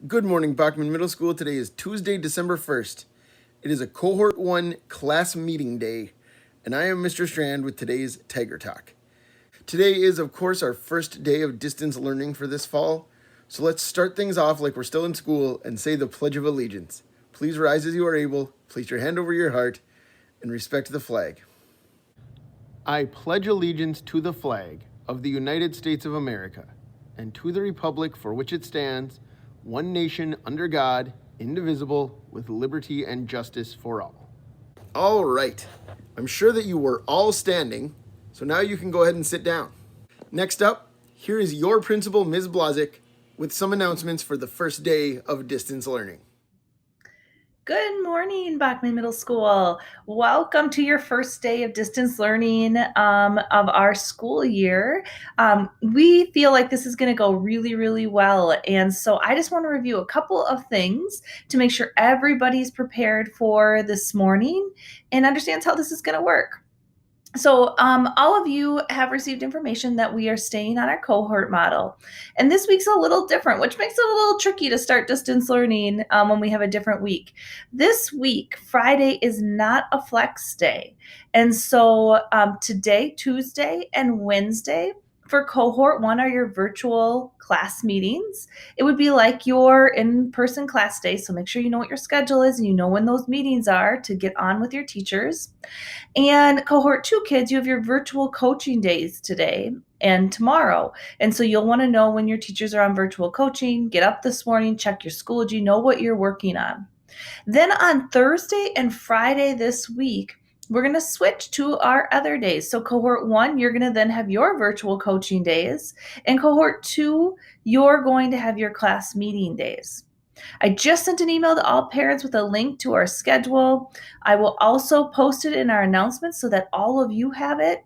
Good morning, Bachman Middle School. Today is Tuesday, December 1st. It is a Cohort 1 class meeting day, and I am Mr. Strand with today's Tiger Talk. Today is, of course, our first day of distance learning for this fall, so let's start things off like we're still in school and say the Pledge of Allegiance. Please rise as you are able, place your hand over your heart, and respect the flag. I pledge allegiance to the flag of the United States of America and to the republic for which it stands, one nation under God, indivisible, with liberty and justice for all. All right. I'm sure that you were all standing, so now you can go ahead and sit down. Next up, here is your principal, Ms. Blazik, with some announcements for the first day of distance learning. Good morning, Bachman Middle School. Welcome to your first day of distance learning of our school year. We feel like this is going to go really, really well. And so I just want to review a couple of things to make sure everybody's prepared for this morning and understands how this is going to work. So all of you have received information that we are staying on our cohort model. And this week's a little different, which makes it a little tricky to start distance learning when we have a different week. This week, Friday is not a flex day. And so today, Tuesday, and Wednesday for cohort 1 are your virtual class meetings. It would be like your in-person class day. So make sure you know what your schedule is and you know when those meetings are to get on with your teachers. And cohort 2 kids, you have your virtual coaching days today and tomorrow. And so you'll want to know when your teachers are on virtual coaching. Get up this morning, check your Schoology, know what you're working on. Then on Thursday and Friday this week, we're going to switch to our other days. So cohort 1, you're going to then have your virtual coaching days. And cohort 2, you're going to have your class meeting days. I just sent an email to all parents with a link to our schedule. I will also post it in our announcements so that all of you have it.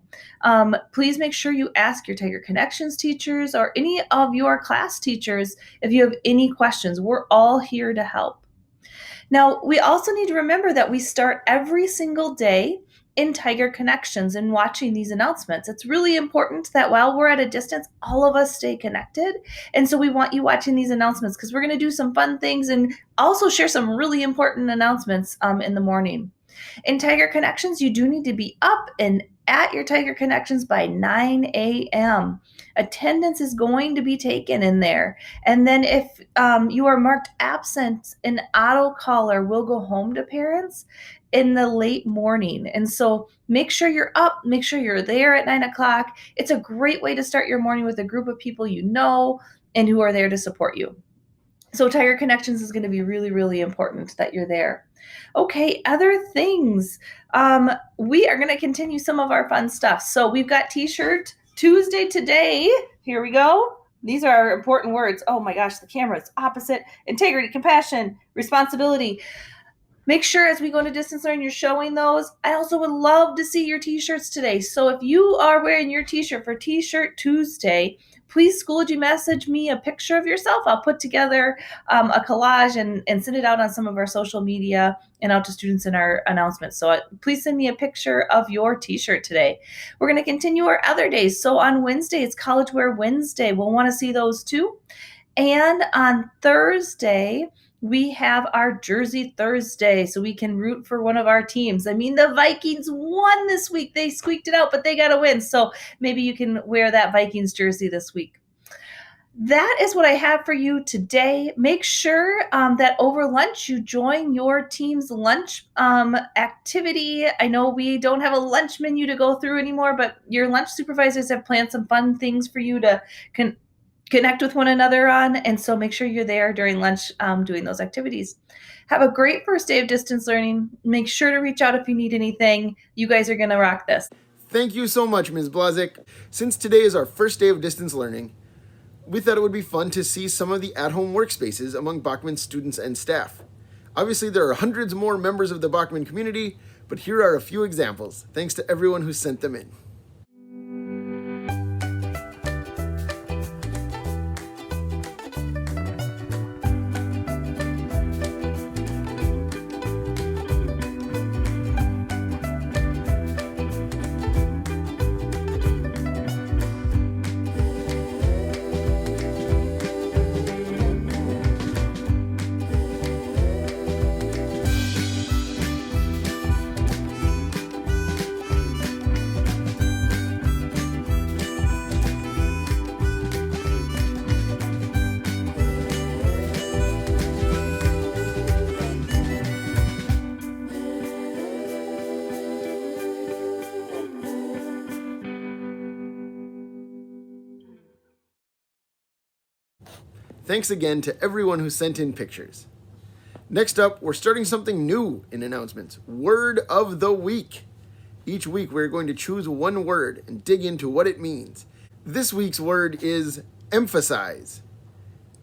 Please make sure you ask your Tiger Connections teachers or any of your class teachers if you have any questions. We're all here to help. Now, we also need to remember that we start every single day in Tiger Connections and watching these announcements. It's really important that while we're at a distance, all of us stay connected. And so we want you watching these announcements because we're going to do some fun things and also share some really important announcements in the morning. In Tiger Connections, you do need to be up and at your Tiger Connections by 9 a.m. Attendance is going to be taken in there. And then if you are marked absent, an auto caller will go home to parents in the late morning. And so make sure you're up, make sure you're there at 9 o'clock. It's a great way to start your morning with a group of people you know and who are there to support you. So Tiger Connections is going to be really, really important that you're there. Okay, other things. We are going to continue some of our fun stuff. So we've got T-shirt Tuesday today. Here we go. These are our important words. Oh my gosh, the camera is opposite. Integrity, compassion, responsibility. Make sure as we go into distance learning, you're showing those. I also would love to see your T-shirts today. So if you are wearing your T-shirt for T-shirt Tuesday, please Schoology message me a picture of yourself. I'll put together a collage and send it out on some of our social media and out to students in our announcements. So please send me a picture of your T-shirt today. We're going to continue our other days. So on Wednesday, it's College Wear Wednesday. We'll want to see those too. And on Thursday, we have our Jersey Thursday, so we can root for one of our teams. I mean, the Vikings won this week. They squeaked it out, but they got to win. So maybe you can wear that Vikings jersey this week. That is what I have for you today. Make sure that over lunch you join your team's lunch activity. I know we don't have a lunch menu to go through anymore, but your lunch supervisors have planned some fun things for you to connect with one another on, and so make sure you're there during lunch doing those activities. Have a great first day of distance learning. Make sure to reach out if you need anything. You guys are going to rock this. Thank you so much, Ms. Blazik. Since today is our first day of distance learning, we thought it would be fun to see some of the at-home workspaces among Bachman students and staff. Obviously, there are hundreds more members of the Bachman community, but here are a few examples, thanks to everyone who sent them in. Thanks again to everyone who sent in pictures. Next up, we're starting something new in announcements. Word of the week. Each week we're going to choose one word and dig into what it means. This week's word is emphasize.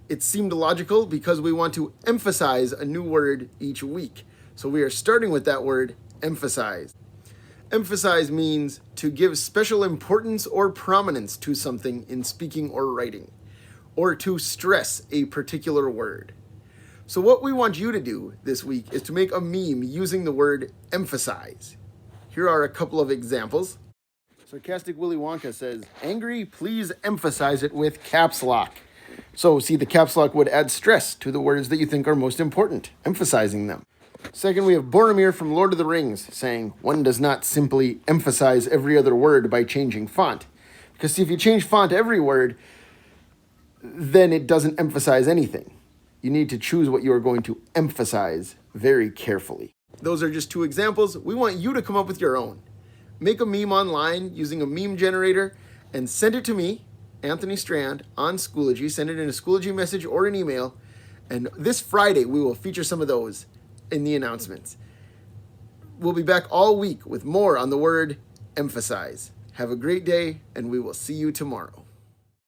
It seemed logical because we want to emphasize a new word each week. So we are starting with that word, emphasize. Emphasize means to give special importance or prominence to something in speaking or writing, or to stress a particular word. So what we want you to do this week is to make a meme using the word emphasize. Here are a couple of examples. Sarcastic Willy Wonka says, "Angry, please emphasize it with caps lock." So see, the caps lock would add stress to the words that you think are most important, emphasizing them. Second, we have Boromir from Lord of the Rings saying, "One does not simply emphasize every other word by changing font." Because see, if you change font every word, then it doesn't emphasize anything. You need to choose what you are going to emphasize very carefully. Those are just two examples. We want you to come up with your own. Make a meme online using a meme generator and send it to me, Anthony Strand, on Schoology. Send it in a Schoology message or an email. And this Friday, we will feature some of those in the announcements. We'll be back all week with more on the word emphasize. Have a great day, and we will see you tomorrow.